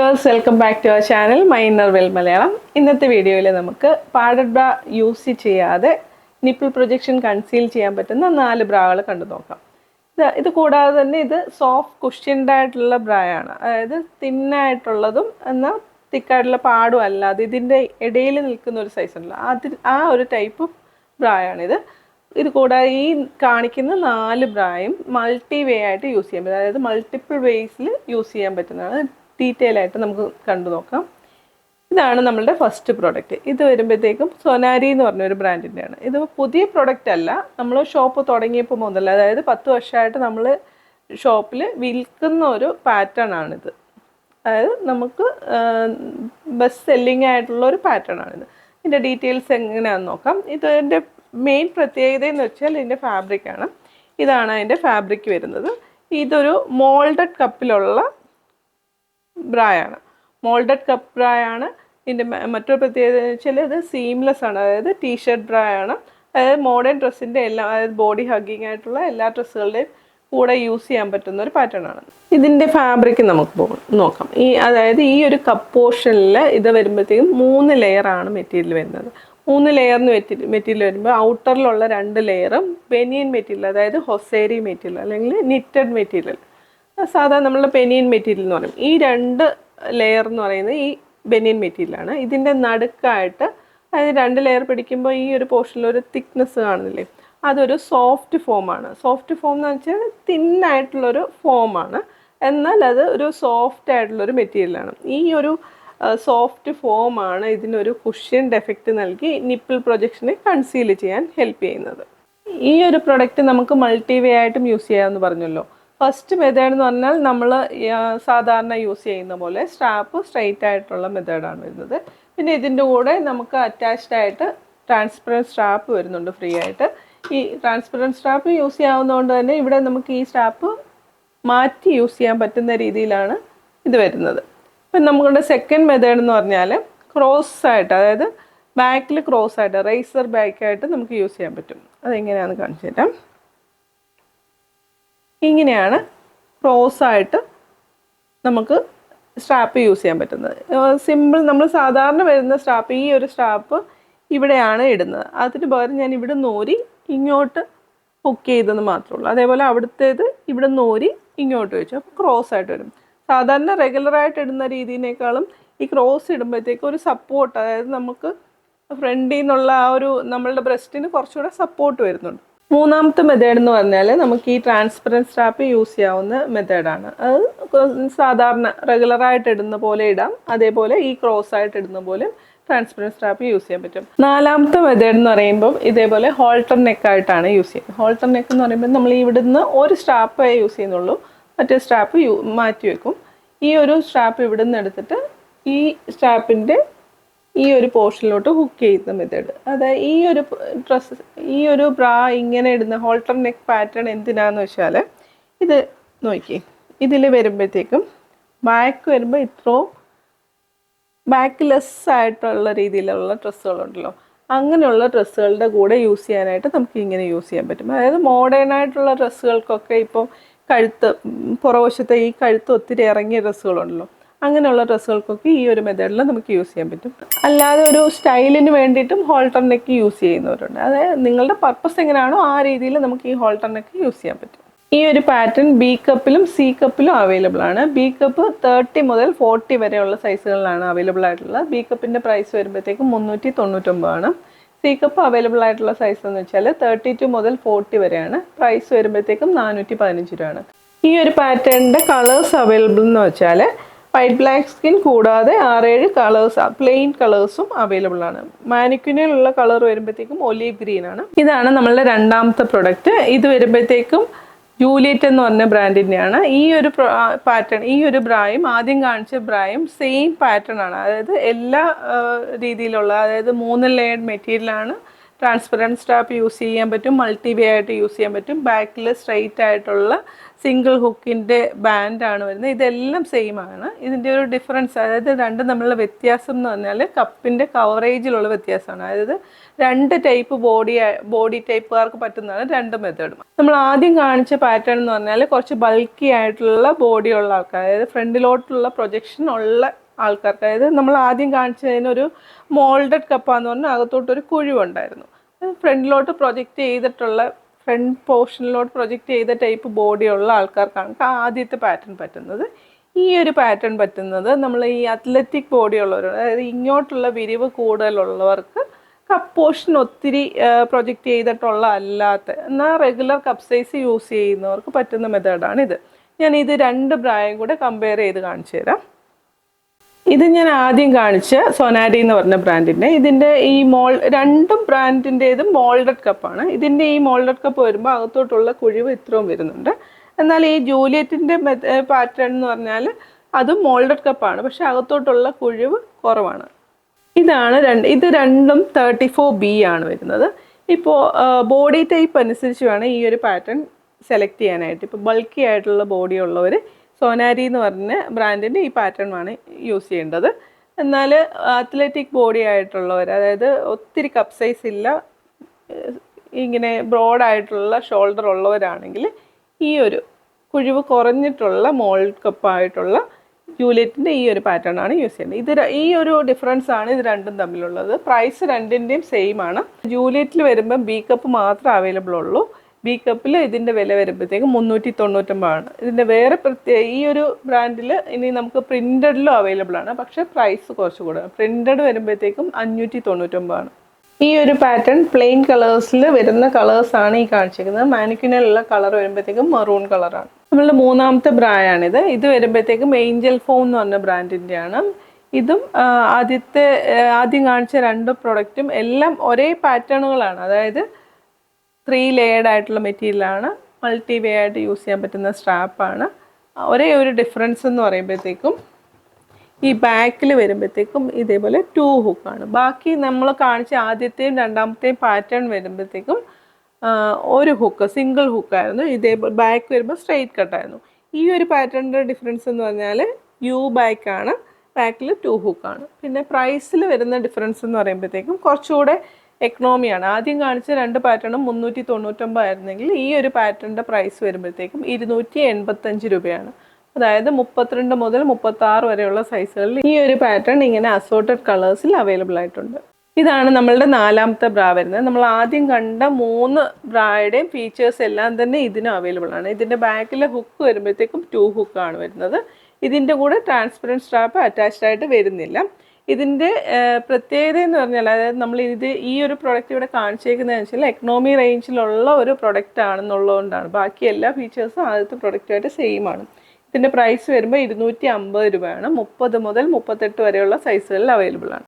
viewers, welcome back to our channel My Inner Well Malayalam. ഇന്നത്തെ വീഡിയോയിൽ നമുക്ക് padded ബ്രാ use ചെയ്യാതെ നിപ്പിൾ പ്രൊജക്ഷൻ കൺസീൽ ചെയ്യാൻ പറ്റുന്ന 4 ബ്രാകൾ കണ്ടു നോക്കാം. ഇത് കൂടാതെ തന്നെ ഇത് സോഫ്റ്റ് കുഷ്യൻഡ് ആയിട്ടുള്ള ബ്രായാണ്. അതായത് തിന്നായിട്ടുള്ളതും എന്നാൽ തിക്കായിട്ടുള്ള പാടും അല്ലാതെ ഇതിൻ്റെ ഇടയിൽ നിൽക്കുന്ന ഒരു സൈസ് ഉണ്ടല്ലോ, ആ ഒരു ടൈപ്പ് ബ്രായാണിത്. ഇത് കൂടാതെ ഈ കാണിക്കുന്ന 4 ബ്രായും മൾട്ടി വേ ആയിട്ട് യൂസ് ചെയ്യാൻ പറ്റും. അതായത് മൾട്ടിപ്പിൾ വേസിൽ യൂസ് ചെയ്യാൻ പറ്റുന്നതാണ്. ഡീറ്റെയിൽ ആയിട്ട് നമുക്ക് കണ്ടു നോക്കാം. ഇതാണ് നമ്മളുടെ ഫസ്റ്റ് പ്രോഡക്റ്റ്. ഇത് വരുമ്പോഴത്തേക്കും സൊനാരി എന്ന് പറഞ്ഞൊരു ബ്രാൻഡിൻ്റെയാണ്. ഇത് പുതിയ പ്രോഡക്റ്റ് അല്ല, നമ്മൾ ഷോപ്പ് തുടങ്ങിയപ്പോൾ മുതൽ, അതായത് 10 വർഷമായിട്ട് നമ്മൾ ഷോപ്പിൽ വിൽക്കുന്ന ഒരു പാറ്റേൺ ആണിത്. അതായത് നമുക്ക് ബെസ്റ്റ് സെല്ലിംഗ് ആയിട്ടുള്ള ഒരു പാറ്റേൺ ആണിത്. ഇതിൻ്റെ ഡീറ്റെയിൽസ് എങ്ങനെയാണെന്ന് നോക്കാം. ഇതിൻ്റെ മെയിൻ പ്രത്യേകത എന്ന് വെച്ചാൽ ഇതിൻ്റെ ഫാബ്രിക്കാണ്. ഇതാണ് അതിൻ്റെ ഫാബ്രിക് വരുന്നത്. ഇതൊരു മോൾഡഡ് കപ്പിലുള്ള ബ്രായാണ്. മോൾഡഡ് കപ്പ് ബ്രായാണ്. ഇതിൻ്റെ മറ്റൊരു പ്രത്യേകത എന്ന് വെച്ചാൽ ഇത് സീംലെസ് ആണ്. അതായത് ടീഷർട്ട് ബ്രായാണ്. അതായത് മോഡേൺ ഡ്രസ്സിൻ്റെ എല്ലാം, അതായത് ബോഡി ഹഗ്ഗിങ് ആയിട്ടുള്ള എല്ലാ ഡ്രസ്സുകളുടെയും കൂടെ യൂസ് ചെയ്യാൻ പറ്റുന്ന ഒരു പാറ്റേൺ ആണ്. ഇതിൻ്റെ ഫാബ്രിക് നമുക്ക് നോക്കാം. അതായത് ഈ ഒരു കപ്പ് പോർഷനിൽ ഇത് വരുമ്പോഴത്തേക്കും 3 ലെയറാണ് മെറ്റീരിയൽ വരുന്നത്. 3 ലെയറിന് മെറ്റീരിയൽ വരുമ്പോൾ ഔട്ടറിലുള്ള 2 ലെയറും ബെനിയൻ മെറ്റീരിയൽ, അതായത് ഹൊസേരി മെറ്റീരിയൽ അല്ലെങ്കിൽ നിറ്റഡ് മെറ്റീരിയൽ, സാധാരണ നമ്മളുടെ ബെനിയൻ മെറ്റീരിയൽ എന്ന് പറയും. ഈ 2 ലെയർ എന്ന് പറയുന്നത് ഈ ബെനിയൻ മെറ്റീരിയലാണ്. ഇതിൻ്റെ നടുക്കായിട്ട്, അതായത് 2 ലെയർ പിടിക്കുമ്പോൾ ഈ ഒരു പോർഷനിൽ ഒരു തിക്നെസ് കാണുന്നില്ലേ, അതൊരു സോഫ്റ്റ് ഫോമാണ്. സോഫ്റ്റ് ഫോം എന്ന് വെച്ചാൽ തിന്നായിട്ടുള്ളൊരു ഫോമാണ്, എന്നാൽ അത് ഒരു സോഫ്റ്റ് ആയിട്ടുള്ളൊരു മെറ്റീരിയലാണ്. ഈ ഒരു സോഫ്റ്റ് ഫോമാണ് ഇതിനൊരു കുഷ്യൻ എഫക്റ്റ് നൽകി നിപ്പിൾ പ്രൊജക്ഷനെ കൺസീൽ ചെയ്യാൻ ഹെൽപ്പ് ചെയ്യുന്നത്. ഈ ഒരു പ്രൊഡക്റ്റ് നമുക്ക് മൾട്ടി വേ ആയിട്ടും യൂസ് ചെയ്യാമെന്ന് പറഞ്ഞല്ലോ. ഫസ്റ്റ് മെത്തേഡ് എന്ന് പറഞ്ഞാൽ നമ്മൾ സാധാരണ യൂസ് ചെയ്യുന്ന പോലെ സ്ട്രാപ്പ് സ്ട്രെയിറ്റ് ആയിട്ടുള്ള മെത്തേഡാണ് വരുന്നത്. പിന്നെ ഇതിൻ്റെ കൂടെ നമുക്ക് അറ്റാച്ച്ഡ് ആയിട്ട് ട്രാൻസ്പെറൻറ്റ് സ്ട്രാപ്പ് വരുന്നുണ്ട് ഫ്രീ ആയിട്ട്. ഈ ട്രാൻസ്പെറൻറ്റ് സ്ട്രാപ്പ് യൂസ് ചെയ്യാവുന്നതുകൊണ്ട് തന്നെ ഇവിടെ നമുക്ക് ഈ സ്ട്രാപ്പ് മാറ്റി യൂസ് ചെയ്യാൻ പറ്റുന്ന രീതിയിലാണ് ഇത് വരുന്നത്. ഇപ്പം നമ്മുടെ സെക്കൻഡ് മെത്തേഡ് എന്ന് പറഞ്ഞാൽ ക്രോസ് ആയിട്ട്, അതായത് ബാക്കിൽ ക്രോസ് ആയിട്ട്, റേസർ ബാക്കായിട്ട് നമുക്ക് യൂസ് ചെയ്യാൻ പറ്റും. അതെങ്ങനെയാണെന്ന് കാണിച്ചു തരാം. ഇങ്ങനെയാണ് ക്രോസായിട്ട് നമുക്ക് സ്ട്രാപ്പ് യൂസ് ചെയ്യാൻ പറ്റുന്നത്. സിമ്പിൾ, നമ്മൾ സാധാരണ വരുന്ന സ്ട്രാപ്പ്, ഈ ഒരു സ്ട്രാപ്പ് ഇവിടെയാണ് ഇടുന്നത്. അതിന് പകരം ഞാൻ ഇവിടെ നോരി ഇങ്ങോട്ട് ഹുക്ക് ചെയ്തെന്ന് മാത്രമേ ഉള്ളൂ. അതേപോലെ അവിടുത്തേത് ഇവിടെ നോരി ഇങ്ങോട്ട് വെച്ചു, അപ്പോൾ ക്രോസ് ആയിട്ട് വരും. സാധാരണ റെഗുലറായിട്ട് ഇടുന്ന രീതിയിനേക്കാളും ഈ ക്രോസ് ഇടുമ്പോഴത്തേക്ക് ഒരു സപ്പോർട്ട്, അതായത് നമുക്ക് ഫ്രണ്ടിൽ നിന്നുള്ള ആ ഒരു നമ്മളുടെ ബ്രസ്റ്റിന് കുറച്ചുകൂടെ സപ്പോർട്ട് വരുന്നുണ്ട്. മൂന്നാമത്തെ മെത്തേഡ് എന്ന് പറഞ്ഞാൽ നമുക്ക് ഈ ട്രാൻസ്പെറൻറ്റ് സ്ട്രാപ്പ് യൂസ് ചെയ്യാവുന്ന മെത്തേഡാണ്. അത് സാധാരണ റെഗുലറായിട്ട് ഇടുന്ന പോലെ ഇടാം, അതേപോലെ ഈ ക്രോസ് ആയിട്ട് ഇടുന്ന പോലെ ട്രാൻസ്പെറൻറ്റ് സ്ട്രാപ്പ് യൂസ് ചെയ്യാൻ പറ്റും. നാലാമത്തെ മെത്തേഡ് എന്ന് പറയുമ്പോൾ ഇതേപോലെ ഹോൾട്ടർ നെക്കായിട്ടാണ് യൂസ് ചെയ്യുന്നത്. ഹോൾട്ടർ നെക്ക് എന്ന് പറയുമ്പോൾ നമ്മൾ ഇവിടുന്ന് ഒരു സ്ട്രാപ്പേ യൂസ് ചെയ്യുന്നുള്ളൂ, മറ്റേ സ്ട്രാപ്പ് മാറ്റി വെക്കും. ഈ ഒരു സ്ട്രാപ്പ് ഇവിടുന്ന് എടുത്തിട്ട് ഈ സ്ട്രാപ്പിൻ്റെ ഈ ഒരു പോർഷനിലോട്ട് ഹുക്ക് ചെയ്യുന്ന മെത്തേഡ്. അതായത് ഈ ഒരു ബ്രാ ഇങ്ങനെ ഇടുന്ന ഹോൾട്ടർ നെക്ക് പാറ്റേൺ എന്തിനാന്ന് വെച്ചാൽ, ഇത് നോക്കി, ഇതിൽ വരുമ്പോഴത്തേക്കും ബാക്ക് വരുമ്പോൾ ഇത്രയും ബാക്ക് ലെസ് ആയിട്ടുള്ള രീതിയിലുള്ള ഡ്രസ്സുകളുണ്ടല്ലോ, അങ്ങനെയുള്ള ഡ്രസ്സുകളുടെ കൂടെ യൂസ് ചെയ്യാനായിട്ട് നമുക്ക് ഇങ്ങനെ യൂസ് ചെയ്യാൻ പറ്റും. അതായത് മോഡേൺ ആയിട്ടുള്ള ഡ്രസ്സുകൾക്കൊക്കെ ഇപ്പം പുറവശത്തെ ഈ കഴുത്ത് ഒത്തിരി ഇറങ്ങിയ ഡ്രസ്സുകളുണ്ടല്ലോ, അങ്ങനെയുള്ള ഡ്രസ്സുകൾക്കൊക്കെ ഈ ഒരു മെത്തേഡിൽ നമുക്ക് യൂസ് ചെയ്യാൻ പറ്റും. അല്ലാതെ ഒരു സ്റ്റൈലിന് വേണ്ടിയിട്ടും ഹോൾട്ടർ നെക്ക് യൂസ് ചെയ്യുന്നവരുണ്ട്. അതായത് നിങ്ങളുടെ പർപ്പസ് എങ്ങനെയാണോ ആ രീതിയിൽ നമുക്ക് ഈ ഹോൾട്ടർ നെക്ക് യൂസ് ചെയ്യാൻ പറ്റും. ഈ ഒരു പാറ്റേൺ ബി കപ്പിലും സി കപ്പിലും അവൈലബിൾ ആണ്. ബി കപ്പ് 30 മുതൽ 40 വരെയുള്ള സൈസുകളിലാണ് അവൈലബിൾ ആയിട്ടുള്ളത്. ബി കപ്പിൻ്റെ പ്രൈസ് വരുമ്പോഴത്തേക്കും 399 ആണ്. സി കപ്പ് അവൈലബിൾ ആയിട്ടുള്ള സൈസ് എന്ന് വെച്ചാൽ 32 മുതൽ 40 വരെയാണ്. പ്രൈസ് വരുമ്പോഴത്തേക്കും 415 രൂപയാണ്. ഈ ഒരു പാറ്റേണിൻ്റെ കളേഴ്സ് അവൈലബിൾ എന്ന് വെച്ചാൽ വൈറ്റ് ബ്ലാക്ക് സ്കിൻ കൂടാതെ 6-7 കളേഴ്സ്, പ്ലെയിൻ കളേഴ്സും അവൈലബിൾ ആണ്. മാനിക്വിനിലുള്ള കളർ വരുമ്പോഴത്തേക്കും ഒലീവ് ഗ്രീൻ ആണ്. ഇതാണ് നമ്മളുടെ രണ്ടാമത്തെ പ്രൊഡക്റ്റ്. ഇത് വരുമ്പോഴത്തേക്കും ജൂലിയറ്റ് എന്ന് പറഞ്ഞ ബ്രാൻഡിൻ്റെയാണ്. ഈ ഒരു പാറ്റേൺ, ഈ ഒരു ബ്രായും ആദ്യം കാണിച്ച ബ്രായും സെയിം പാറ്റേൺ ആണ്. അതായത് എല്ലാ രീതിയിലുള്ള, അതായത് 3 ലെയർഡ് മെറ്റീരിയലാണ്. ട്രാൻസ്പെറൻറ്റ് സ്ട്രാപ്പ് യൂസ് ചെയ്യാൻ പറ്റും, മൾട്ടി വേ ആയിട്ട് യൂസ് ചെയ്യാൻ പറ്റും, ബാക്കിൽ സ്ട്രെയിറ്റ് ആയിട്ടുള്ള സിംഗിൾ ഹുക്കിൻ്റെ ബാൻഡാണ് വരുന്നത്. ഇതെല്ലാം സെയിം ആണ്. ഇതിൻ്റെ ഒരു ഡിഫറൻസ്, അതായത് രണ്ടും തമ്മിലുള്ള വ്യത്യാസം എന്ന് പറഞ്ഞാൽ കപ്പിൻ്റെ കവറേജിലുള്ള വ്യത്യാസമാണ്. അതായത് രണ്ട് ടൈപ്പ് ബോഡി ടൈപ്പുകാർക്ക് പറ്റുന്നതാണ് രണ്ട് മെത്തേഡും. നമ്മൾ ആദ്യം കാണിച്ച പാറ്റേൺ എന്ന് പറഞ്ഞാൽ കുറച്ച് ബൾക്കി ആയിട്ടുള്ള ബോഡിയുള്ള ആൾക്കാർ, അതായത് ഫ്രണ്ടിലോട്ടുള്ള പ്രൊജക്ഷൻ ഉള്ള ആൾക്കാർക്ക്, അതായത് നമ്മൾ ആദ്യം കാണിച്ചതിനൊരു മോൾഡഡ് കപ്പാന്ന് പറഞ്ഞാൽ അകത്തോട്ടൊരു കുഴിവുണ്ടായിരുന്നു. ഫ്രണ്ടിലോട്ട് പ്രൊജക്റ്റ് ചെയ്തിട്ടുള്ള ഫ്രണ്ട് പോർഷനിലോട്ട് പ്രൊജക്റ്റ് ചെയ്ത ടൈപ്പ് ബോഡിയുള്ള ആൾക്കാർക്കാണ് ആദ്യത്തെ പാറ്റേൺ പറ്റുന്നത്. ഈ ഒരു പാറ്റേൺ പറ്റുന്നത് നമ്മൾ ഈ അത്ലറ്റിക് ബോഡിയുള്ളവർ, അതായത് ഇങ്ങോട്ടുള്ള വിരിവ് കൂടുതലുള്ളവർക്ക് കപ്പ് പോർഷൻ ഒത്തിരി പ്രൊജക്റ്റ് ചെയ്തിട്ടുള്ള അല്ലാത്ത എന്നാൽ റെഗുലർ കപ്പ് സൈസ് യൂസ് ചെയ്യുന്നവർക്ക് പറ്റുന്ന മെത്തേഡാണിത്. ഞാൻ ഇത് രണ്ട് ബ്രായും കൂടെ കമ്പയർ ചെയ്ത് കാണിച്ചു തരാം. ഇത് ഞാൻ ആദ്യം കാണിച്ച സൊനാരി എന്ന് പറഞ്ഞ ബ്രാൻഡിൻ്റെ, ഇതിൻ്റെ ഈ രണ്ടും ബ്രാൻഡിൻ്റേതും മോൾഡഡ് കപ്പാണ്. ഇതിൻ്റെ ഈ മോൾഡഡ് കപ്പ് വരുമ്പോൾ അകത്തോട്ടുള്ള കുഴിവ് ഇത്രയും വരുന്നുണ്ട്. എന്നാൽ ഈ ജൂലിയറ്റിൻ്റെ പാറ്റേൺ എന്ന് പറഞ്ഞാൽ അതും മോൾഡഡ് കപ്പാണ്, പക്ഷെ അകത്തോട്ടുള്ള കുഴിവ് കുറവാണ്. ഇത് രണ്ടും 34B ആണ് വരുന്നത്. ഇപ്പോൾ ബോഡി ടൈപ്പ് അനുസരിച്ച് വേണം ഈ ഒരു പാറ്റേൺ സെലക്ട് ചെയ്യാനായിട്ട്. ഇപ്പോൾ ബൾക്കി ആയിട്ടുള്ള ബോഡി ഉള്ളവർ സൊനാരി എന്ന് പറഞ്ഞ ബ്രാൻഡിൻ്റെ ഈ പാറ്റേൺ ആണ് യൂസ് ചെയ്യേണ്ടത്. എന്നാൽ അത്ലറ്റിക് ബോഡി ആയിട്ടുള്ളവർ, അതായത് ഒത്തിരി കപ്പ് സൈസ് ഇല്ല, ഇങ്ങനെ ബ്രോഡായിട്ടുള്ള ഷോൾഡർ ഉള്ളവരാണെങ്കിൽ ഈ ഒരു കുഴിവ് കുറഞ്ഞിട്ടുള്ള മോൾഡ് കപ്പായിട്ടുള്ള ജൂലിയറ്റിൻ്റെ ഈ ഒരു പാറ്റേൺ ആണ് യൂസ് ചെയ്യുന്നത്. ഈ ഒരു ഡിഫറൻസ് ആണ് ഇത് രണ്ടും തമ്മിലുള്ളത്. പ്രൈസ് രണ്ടിൻ്റെയും സെയിം ആണ്. ജൂലിയറ്റിൽ വരുമ്പം ബി കപ്പ് മാത്രമേ അവൈലബിൾ ഉള്ളൂ. ബി കപ്പിൽ ഇതിൻ്റെ വില വരുമ്പോഴത്തേക്കും 399 ഇതിൻ്റെ വേറെ ഈ ഒരു ബ്രാൻഡിൽ ഇനി നമുക്ക് പ്രിൻറ്റഡിലും അവൈലബിൾ ആണ്, പക്ഷേ പ്രൈസ് കുറച്ച് കൂടുതൽ. പ്രിൻറ്റഡ് വരുമ്പോഴത്തേക്കും 599. ഈ ഒരു പാറ്റേൺ പ്ലെയിൻ കളേഴ്സിൽ വരുന്ന കളേഴ്സാണ് ഈ കാണിച്ചിരിക്കുന്നത്. മാനിക്വിനിലുള്ള കളർ വരുമ്പോഴത്തേക്കും മെറൂൺ കളറാണ്. നമ്മളുടെ മൂന്നാമത്തെ ബ്രായാണിത്. ഇത് വരുമ്പോഴത്തേക്കും ഏഞ്ചൽ ഫോം എന്ന് പറഞ്ഞ ബ്രാൻഡിൻ്റെയാണ്. ഇതും ആദ്യം കാണിച്ച രണ്ട് പ്രൊഡക്റ്റും എല്ലാം ഒരേ പാറ്റേണുകളാണ്. അതായത് 3 ലെയർഡ് ആയിട്ടുള്ള മെറ്റീരിയലാണ്, മൾട്ടി വേ ആയിട്ട് യൂസ് ചെയ്യാൻ പറ്റുന്ന സ്ട്രാപ്പാണ്. ഒരേ ഒരു ഡിഫറൻസ് എന്ന് പറയുമ്പോഴത്തേക്കും ഈ ബാക്കിൽ വരുമ്പോഴത്തേക്കും ഇതേപോലെ 2 ഹുക്കാണ്. ബാക്കി നമ്മൾ കാണിച്ച ആദ്യത്തെയും രണ്ടാമത്തെയും പാറ്റേൺ വരുമ്പോഴത്തേക്കും ഒരു ഹുക്ക്, സിംഗിൾ ഹുക്കായിരുന്നു. ഇതേപോലെ ബാക്ക് വരുമ്പോൾ സ്ട്രെയിറ്റ് കട്ടായിരുന്നു. ഈ ഒരു പാറ്റേണിൻ്റെ ഡിഫറൻസ് എന്ന് പറഞ്ഞാൽ യു ബാക്കാണ്, ബാക്കിൽ 2 ഹുക്കാണ്. പിന്നെ പ്രൈസിൽ വരുന്ന ഡിഫറൻസ് എന്ന് പറയുമ്പോഴത്തേക്കും കുറച്ചുകൂടെ എക്കണോമിയാണ്. ആദ്യം കാണിച്ച രണ്ട് പാറ്റേണും 399 ആയിരുന്നെങ്കിൽ ഈ ഒരു പാറ്റേണിൻ്റെ പ്രൈസ് വരുമ്പോഴത്തേക്കും 285 രൂപയാണ്. അതായത് 32 മുതൽ 36 വരെയുള്ള സൈസുകളിൽ ഈ ഒരു പാറ്റേൺ ഇങ്ങനെ അസോർട്ടഡ് കളേഴ്സിൽ അവൈലബിൾ ആയിട്ടുണ്ട്. ഇതാണ് നമ്മളുടെ നാലാമത്തെ ബ്രാ വരുന്നത്. നമ്മൾ ആദ്യം കണ്ട 3 ബ്രായുടെയും ഫീച്ചേഴ്സ് എല്ലാം തന്നെ ഇതിനും അവൈലബിൾ ആണ്. ഇതിൻ്റെ ബാക്കിലെ ഹുക്ക് വരുമ്പോഴത്തേക്കും 2 ഹുക്കാണ് വരുന്നത്. ഇതിൻ്റെ കൂടെ ട്രാൻസ്പെറൻറ്റ് സ്ട്രാപ്പ് അറ്റാച്ച്ഡ് ആയിട്ട് വരുന്നില്ല. ഇതിൻ്റെ പ്രത്യേകത എന്ന് പറഞ്ഞാൽ, അതായത് നമ്മൾ ഈ ഒരു പ്രൊഡക്റ്റ് ഇവിടെ കാണിച്ചേക്കുന്നതെന്ന് വെച്ചാൽ എക്കണോമി റേഞ്ചിലുള്ള ഒരു പ്രൊഡക്റ്റ് ആണെന്നുള്ളതുകൊണ്ടാണ്. ബാക്കി എല്ലാ ഫീച്ചേഴ്സും ആദ്യത്തെ പ്രൊഡക്റ്റുമായിട്ട് സെയിം ആണ്. ഇതിൻ്റെ പ്രൈസ് വരുമ്പോൾ 250 രൂപയാണ്. 30 മുതൽ 38 വരെയുള്ള സൈസുകളിൽ അവൈലബിൾ ആണ്.